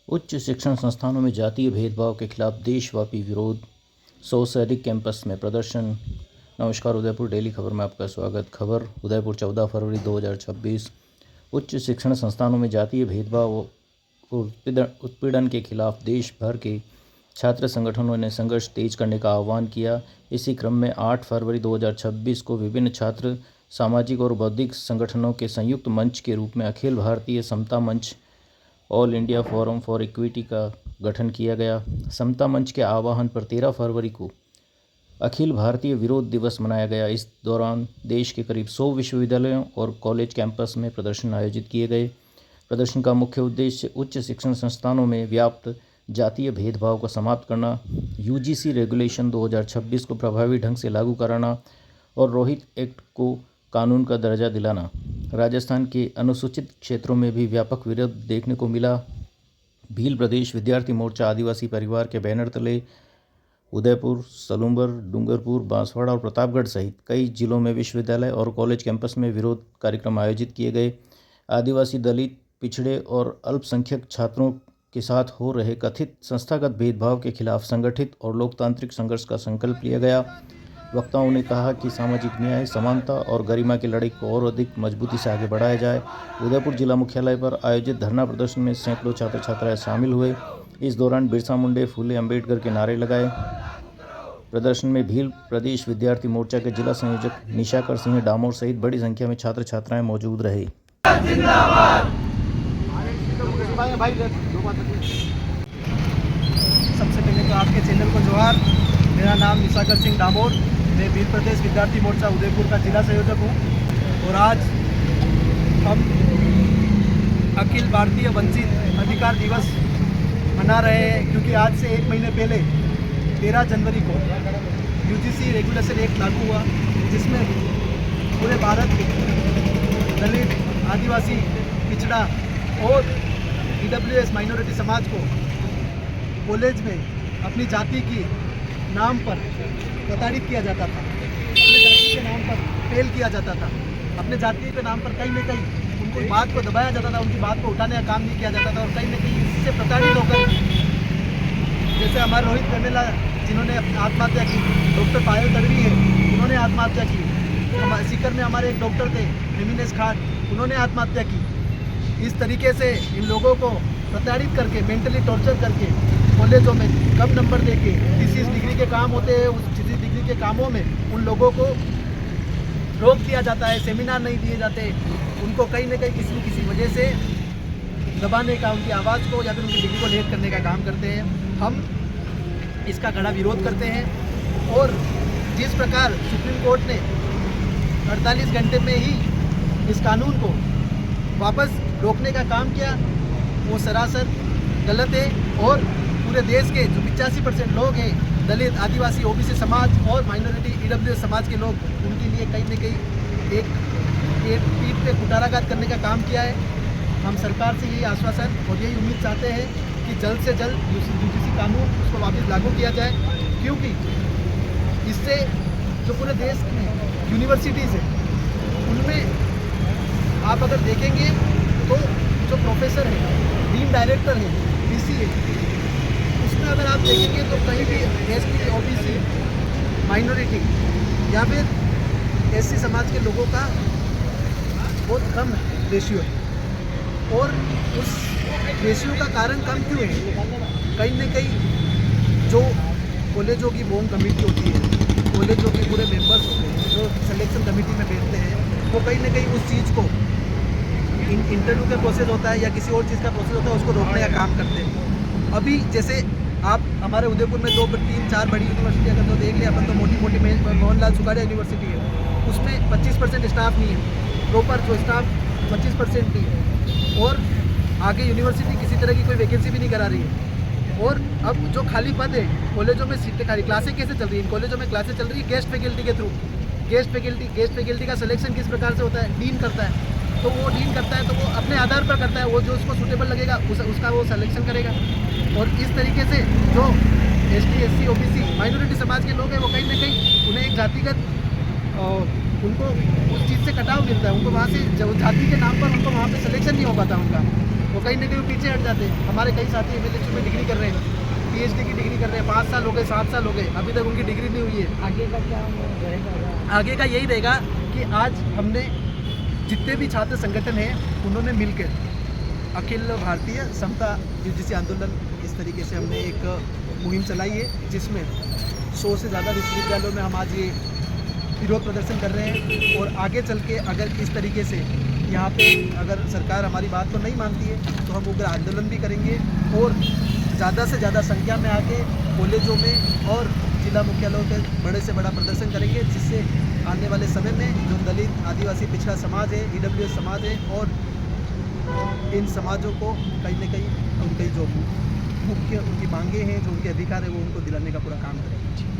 उच्च शिक्षण संस्थानों में जातीय भेदभाव के खिलाफ देशव्यापी विरोध, 100 से अधिक कैंपस में प्रदर्शन। नमस्कार, उदयपुर डेली खबर में आपका स्वागत। खबर उदयपुर 14 फरवरी 2026। उच्च शिक्षण संस्थानों में जातीय भेदभाव और उत्पीड़न के खिलाफ देश भर के छात्र संगठनों ने संघर्ष तेज करने का आह्वान किया। इसी क्रम में 8 फरवरी 2026 को विभिन्न छात्र सामाजिक और बौद्धिक संगठनों के संयुक्त मंच के रूप में अखिल भारतीय समता मंच all India forum for equity का गठन किया गया। समता मंच के आह्वान पर 13 फरवरी को अखिल भारतीय विरोध दिवस मनाया गया। इस दौरान देश के करीब 100 विश्वविद्यालयों और कॉलेज कैंपस में प्रदर्शन आयोजित किए गए। प्रदर्शन का मुख्य उद्देश्य उच्च शिक्षण संस्थानों में व्याप्त जातीय भेदभाव को समाप्त करना, यूजीसी रेगुलेशन 2026 को प्रभावी ढंग से लागू कराना और रोहित एक्ट को कानून का दर्जा दिलाना। राजस्थान के अनुसूचित क्षेत्रों में भी व्यापक विरोध देखने को मिला। भील प्रदेश विद्यार्थी मोर्चा आदिवासी परिवार के बैनर तले उदयपुर, सलूंबर, डूंगरपुर, बांसवाड़ा और प्रतापगढ़ सहित कई जिलों में विश्वविद्यालय और कॉलेज कैंपस में विरोध कार्यक्रम आयोजित किए गए। आदिवासी, दलित, पिछड़े और अल्पसंख्यक छात्रों के साथ हो रहे कथित संस्थागत भेदभाव के खिलाफ संगठित और लोकतांत्रिक संघर्ष का संकल्प लिया गया। वक्ताओं ने कहा कि सामाजिक न्याय, समानता और गरिमा की लड़ाई को और अधिक मजबूती से आगे बढ़ाया जाए। उदयपुर जिला मुख्यालय पर आयोजित धरना प्रदर्शन में सैकड़ों छात्र छात्राएं शामिल हुए। इस दौरान बिरसा मुंडे, फूले अंबेडकर के नारे लगाए। प्रदर्शन में भील प्रदेश विद्यार्थी मोर्चा के जिला संयोजक निशाकर सिंह डामोर सहित बड़ी संख्या में छात्र छात्राएं मौजूद रहे। सबसे पहले तो आपके चैनल को जोहार। मेरा नाम निशाकर सिंह डामोर, मैं भील प्रदेश विद्यार्थी मोर्चा उदयपुर का जिला संयोजक हूँ और आज हम अखिल भारतीय वंचित अधिकार दिवस मना रहे हैं क्योंकि आज से 1 महीने पहले 13 जनवरी को यूजीसी रेगुलेशन एक्ट लागू हुआ, जिसमें पूरे भारत के दलित, आदिवासी, पिछड़ा और ईडब्ल्यूएस माइनॉरिटी समाज को कॉलेज में अपनी जाति की नाम पर प्रताड़ित किया जाता था, अपने जाति के नाम पर फेल किया जाता था, अपने जाति के नाम पर कहीं न कहीं उनकी बात को दबाया जाता था, उनकी बात को उठाने का काम नहीं किया जाता था और कहीं न कहीं इससे प्रताड़ित होकर जैसे हमारे रोहित वेमुला जिन्होंने आत्महत्या की, डॉक्टर पायल तड़वी है उन्होंने आत्महत्या की, सीकर में हमारे एक डॉक्टर थे फेमिनेस खान, उन्होंने आत्महत्या की। इस तरीके से इन लोगों को प्रताड़ित करके, मेंटली टॉर्चर करके कॉलेजों में कम नंबर देके जिस डिग्री के काम होते हैं उस डिग्री के कामों में उन लोगों को रोक दिया जाता है, सेमिनार नहीं दिए जाते, उनको कहीं न कहीं किसी न किसी वजह से दबाने का, उनकी आवाज़ को या फिर उनकी डिग्री को लेट करने का काम करते हैं। हम इसका कड़ा विरोध करते हैं और जिस प्रकार सुप्रीम कोर्ट ने 48 घंटे में ही इस कानून को वापस रोकने का काम किया, वो सरासर गलत है और पूरे देश के जो 85% लोग हैं, दलित, आदिवासी, ओबीसी समाज और माइनॉरिटी ईडब्ल्यूएस समाज के लोग, उनके लिए कहीं न कहीं एक पीठ पे कुटाराघात करने का काम किया है। हम सरकार से यही आश्वासन और यही उम्मीद चाहते हैं कि जल्द से जल्द यूजीसी कानून उसको वापस लागू किया जाए, क्योंकि इससे जो पूरे देश में यूनिवर्सिटीज़ है उनमें आप अगर देखेंगे तो जो प्रोफेसर है, डीन डायरेक्टर है, बीसीए, उसमें अगर आप देखेंगे तो कहीं भी एसटी, ओबीसी, माइनॉरिटी या फिर एससी समाज के लोगों का बहुत कम रेशियो है और उस रेशियो का कारण कम क्यों है? कहीं न कहीं जो कॉलेजों की बोर्ड कमेटी होती है, कॉलेजों के पूरे मेंबर्स होते हैं जो सिलेक्शन कमेटी में बैठते हैं, वो कहीं न कहीं उस चीज़ को इंटरव्यू का प्रोसेस होता है या किसी और चीज़ का प्रोसेस होता है उसको रोकने का काम करते हैं। अभी जैसे आप हमारे उदयपुर में 2, 3, 4 बड़ी यूनिवर्सिटी अगर तो देख लिया अपन, तो मोटी मोटी मोहनलाल सुखाड़िया यूनिवर्सिटी है, उसमें 25% स्टाफ नहीं है, प्रॉपर जो स्टाफ 25% नहीं है और आगे यूनिवर्सिटी किसी तरह की कोई वैकेंसी भी नहीं करा रही है। और अब जो खाली पद है कॉलेजों में सीटें खाली, क्लासें कैसे चल रही है? कॉलेजों में क्लासें चल रही है गेस्ट फैकल्टी के थ्रू। गेस्ट फैकल्टी का सिलेक्शन किस प्रकार से होता है? डीन करता है, तो वो डीन करता है तो वो अपने आधार पर करता है, वो जो उसको सूटेबल लगेगा उसका वो सिलेक्शन करेगा। और इस तरीके से जो एसटी, एससी, ओबीसी, माइनॉरिटी समाज के लोग हैं वो कहीं न कहीं उन्हें एक जातिगत उनको उस चीज़ से कटाव मिलता है, उनको वहाँ से जाति के नाम पर उनको वहाँ पे सिलेक्शन नहीं हो पाता उनका। वो कहीं ना कहीं पीछे हट जाते हैं। हमारे कई साथी एमएलए में डिग्री कर रहे हैं, पीएचडी की डिग्री कर रहे हैं, 5 साल हो गए, 7 साल हो गए, अभी तक उनकी डिग्री नहीं हुई है। आगे का क्या रहेगा? आगे का यही रहेगा कि आज हमने जितने भी छात्र संगठन हैं उन्होंने मिलकर अखिल भारतीय समता यूजीसी आंदोलन इस तरीके से हमने एक मुहिम चलाई है, जिसमें 100 से ज़्यादा विश्वविद्यालयों में हम आज ये विरोध प्रदर्शन कर रहे हैं। और आगे चल के अगर इस तरीके से यहाँ पे अगर सरकार हमारी बात को नहीं मानती है तो हम उग्र आंदोलन भी करेंगे और ज़्यादा से ज़्यादा संख्या में आके कॉलेजों में और जिला मुख्यालयों पे बड़े से बड़ा प्रदर्शन करेंगे, जिससे आने वाले समय में जो दलित आदिवासी पिछड़ा समाज है, ईडब्ल्यूएस समाज है और इन समाजों को कहीं न कहीं उनकी जो मुख्य उनकी मांगे हैं, जो उनके अधिकार है, वो उनको दिलाने का पूरा काम करेंगे।